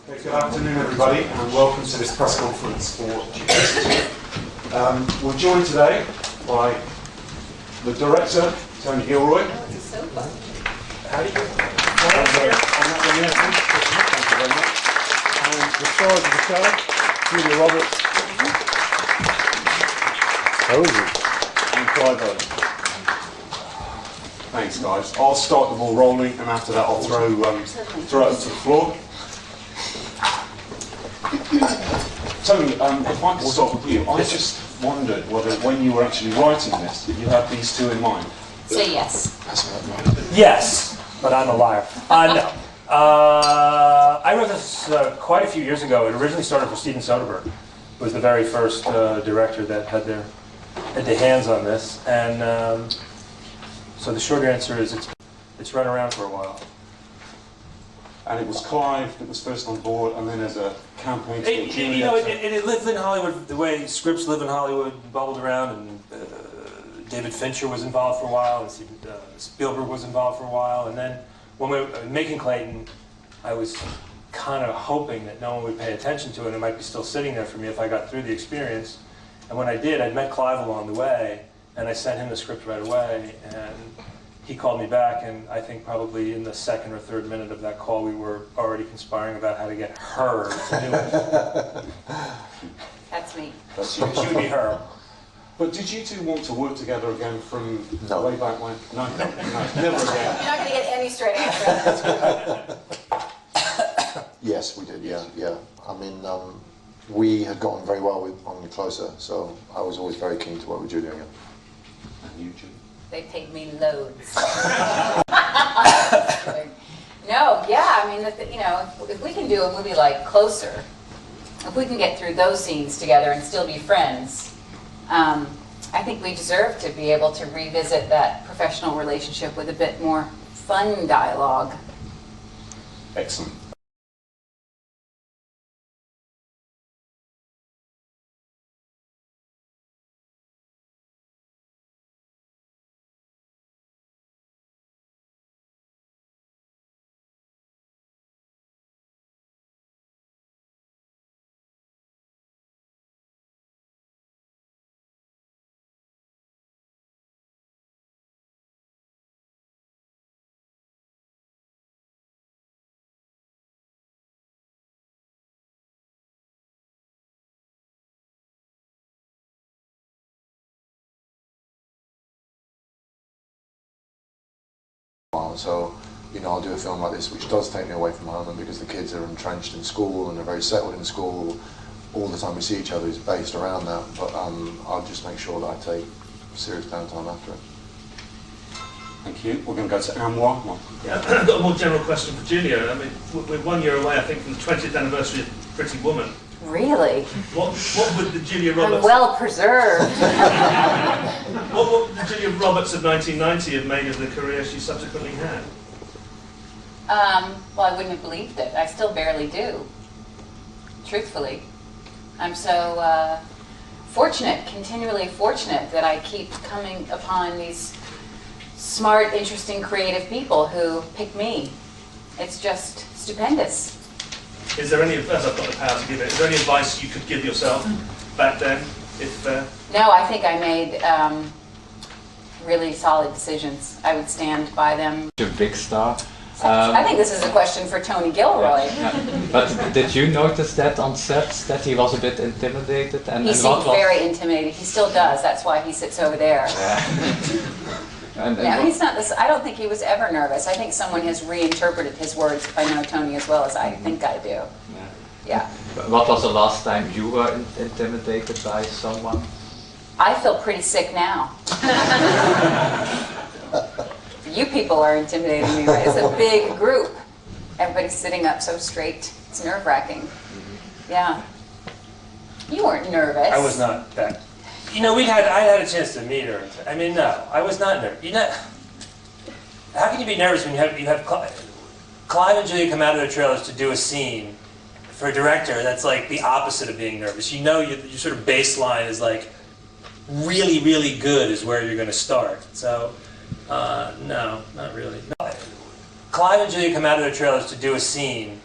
Okay, good afternoon everybody and welcome to this press conference for Duplicity. We're joined today by the director, Tony Gilroy. Oh, it's a sofa. How do you get Thank you very much. And the stars of the show, Julia Roberts. And Clive Owen. Thanks guys. I'll start the ball rolling and after that I'll throw it to the floor. Tony, if I could start with you, I just wondered whether when you were actually writing this, you had these two in mind. Say yes. That's right. Yes, but I'm a liar. No. I wrote this quite a few years ago. It originally started for Steven Soderbergh, who was the very first director that had their hands on this. And so the short answer is it's run around for a while. And it was Clive that was first on board, and then as a campaign to get Julia. You know, it lived in Hollywood the way scripts live in Hollywood, bubbled around, and David Fincher was involved for a while, and Spielberg was involved for a while, and then when we were making Clayton, I was kind of hoping that no one would pay attention to it, and it might be still sitting there for me if I got through the experience. And when I did, I'd met Clive along the way, and I sent him the script right away, and he called me back, and I think probably in the second or third minute of that call, we were already conspiring about how to get her to do it. That's me. She would be her. But did you two want to work together again from way back when? No, never again. You're not going to get any straight answer. Yes, we did, yeah. I mean, we had gotten very well on The Closer, so I was always very keen to work with Julia again. And you, Julia? They paid me loads. No, yeah, I mean, you know, if we can do a movie like Closer, if we can get through those scenes together and still be friends, I think we deserve to be able to revisit that professional relationship with a bit more fun dialogue. Excellent. So, you know, I'll do a film like this, which does take me away from home, and because the kids are entrenched in school and they're very settled in school, all the time we see each other is based around that. But I'll just make sure that I take serious downtime after it. Thank you. We're going to go to Anwar. Yeah, I've got a more general question for Julia. I mean, we're 1 year away, I think, from the 20th anniversary of Pretty Woman. Really? What would the Julia Roberts... I'm well preserved. What would the Julia Roberts of 1990 have made of the career she subsequently had? Well, I wouldn't have believed it. I still barely do, truthfully. I'm so fortunate, continually fortunate, that I keep coming upon these smart, interesting, creative people who pick me. It's just stupendous. Is there any, as I've got the power to give it, is there any advice you could give yourself back then? No, I think I made really solid decisions. I would stand by them. A big star. I think this is a question for Tony Gilroy. Yeah. But did you notice that on set, that he was a bit intimidated? He seemed very intimidated. He still does. That's why he sits over there. Yeah. Yeah, he's not this. I don't think he was ever nervous. I think someone has reinterpreted his words, if I know Tony as well as I think I do. Yeah. What was the last time you were intimidated by someone? I feel pretty sick now. You people are intimidating me, right? It's a big group. Everybody's sitting up so straight. It's nerve-wracking. Yeah. You weren't nervous. I was not that. You know, I had a chance to meet her. I mean, no, I was not nervous. How can you be nervous when you have Clive and Julia come out of their trailers to do a scene for a director that's like the opposite of being nervous? You know, your sort of baseline is like really, really good is where you're going to start. So, no, not really. Clive and Julia come out of their trailers to do a scene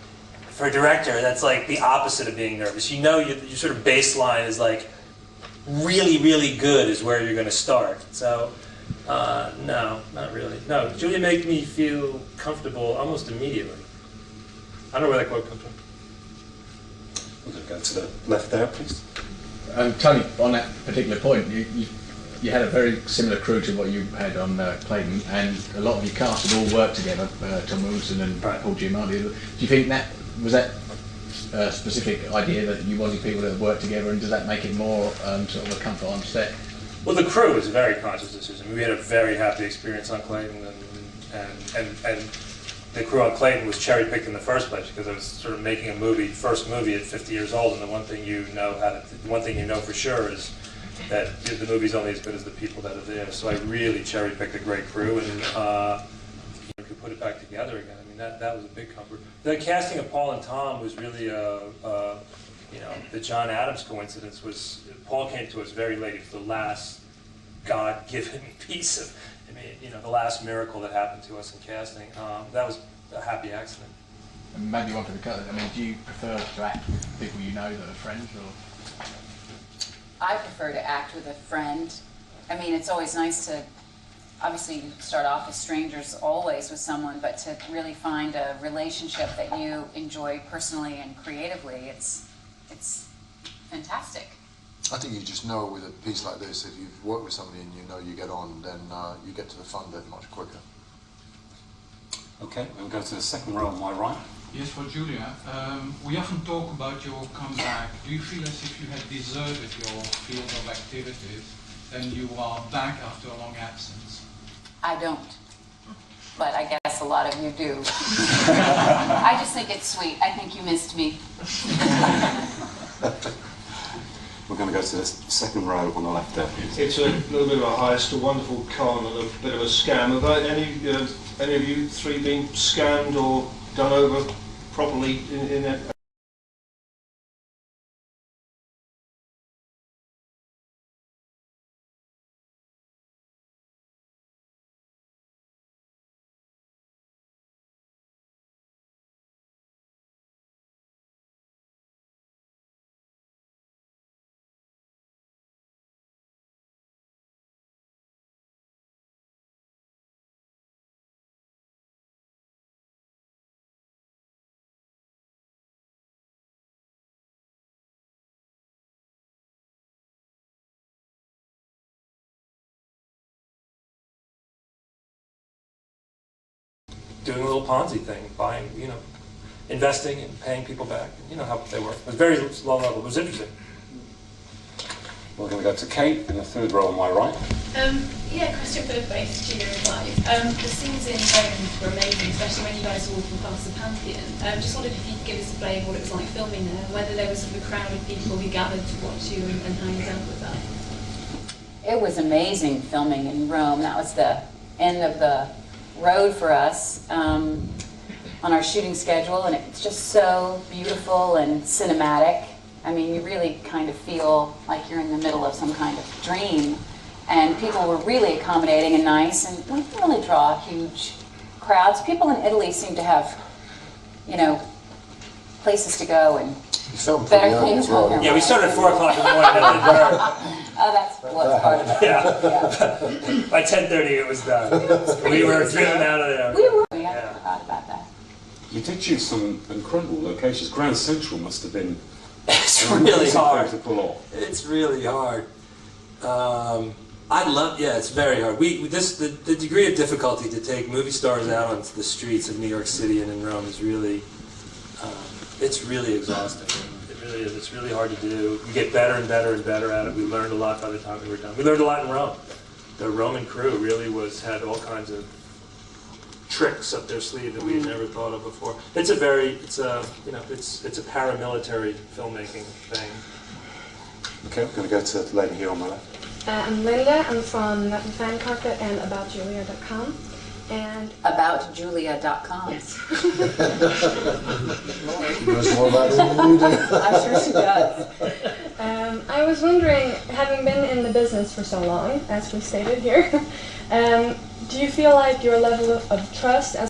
for a director, that's like the opposite of being nervous. You know, your sort of baseline is like really, really good is where you're going to start. So, no, not really. No, Julia made me feel comfortable almost immediately. I don't know where that quote comes from. We're going to go to the left there, please. Tony, on that particular point, you had a very similar crew to what you had on Clayton, and a lot of your cast had all worked together, Tom Wilson and Paul Giamatti. Do you think that was that specific idea that you wanted people to work together, and does that make it more sort of a comfort on set? Well, the crew was a very conscious decision. We had a very happy experience on Clayton, and the crew on Clayton was cherry-picked in the first place because I was sort of making a movie, first movie at 50 years old, and the one thing you know for sure is that the movie's only as good as the people that are there. So I really cherry-picked a great crew, and could put it back together again. I mean, that was a big comfort. The casting of Paul and Tom was really the John Adams coincidence. Was Paul came to us very late. It was the last God-given piece of, the last miracle that happened to us in casting. That was a happy accident. And maybe one for the cut. I mean, do you prefer to act with people you know that are friends, or? I prefer to act with a friend. I mean, it's always nice to, obviously you start off as strangers always with someone, but to really find a relationship that you enjoy personally and creatively, it's fantastic. I think you just know with a piece like this, if you've worked with somebody and you know you get on, then you get to the fun bit much quicker. Okay, we'll go to the second row on my right. Yes, for Julia. We often talk about your comeback. Do you feel as if you had deserted your field of activities and you are back after a long absence? I don't, but I guess a lot of you do. I just think it's sweet. I think you missed me. We're going to go to the second row on the left there, please. It's a little bit of a heist, a wonderful con, and a bit of a scam. Have any of you three been scammed or done over properly in a Doing a little Ponzi thing, buying, investing and paying people back. You know how they work. It was very low level. It was interesting. We're going to go to Kate in the third row on my right. Question for both Julia and Clive. The scenes in Owen were amazing, especially when you guys were walking past the Pantheon. Just wondered if you could give us a flavour of what it was like filming there, whether there was sort of a crowd of people who gathered to watch you and how you dealt with that. It was amazing filming in Rome. That was the end of the road for us on our shooting schedule, and it's just so beautiful and cinematic. I mean, you really kind of feel like you're in the middle of some kind of dream, and people were really accommodating and nice, and we didn't really draw huge crowds. People in Italy seem to have, places to go and better things on their Yeah, we started at 4 o'clock in the morning. Oh, that's what's part of it. Yeah. By 10:30 it was done. We were driven out of there. I forgot about that. You did choose some incredible locations. Grand Central must have been It's really hard to pull off. It's really hard. It's very hard. The degree of difficulty to take movie stars out onto the streets of New York City and in Rome is really, it's really exhausting. It really is. It's really hard to do. You get better and better and better at it. We learned a lot by the time we were done. We learned a lot in Rome. The Roman crew really had all kinds of tricks up their sleeve that we had never thought of before. It's a paramilitary filmmaking thing. Okay, we're going to go to the lady here on my left. I'm Linda. I'm from Fan Carpet and AboutJulia.com. And AboutJulia.com. Yes. She knows more about it than you do. I'm sure she does. I was wondering, having been in the business for so long, as we stated here, do you feel like your level of trust as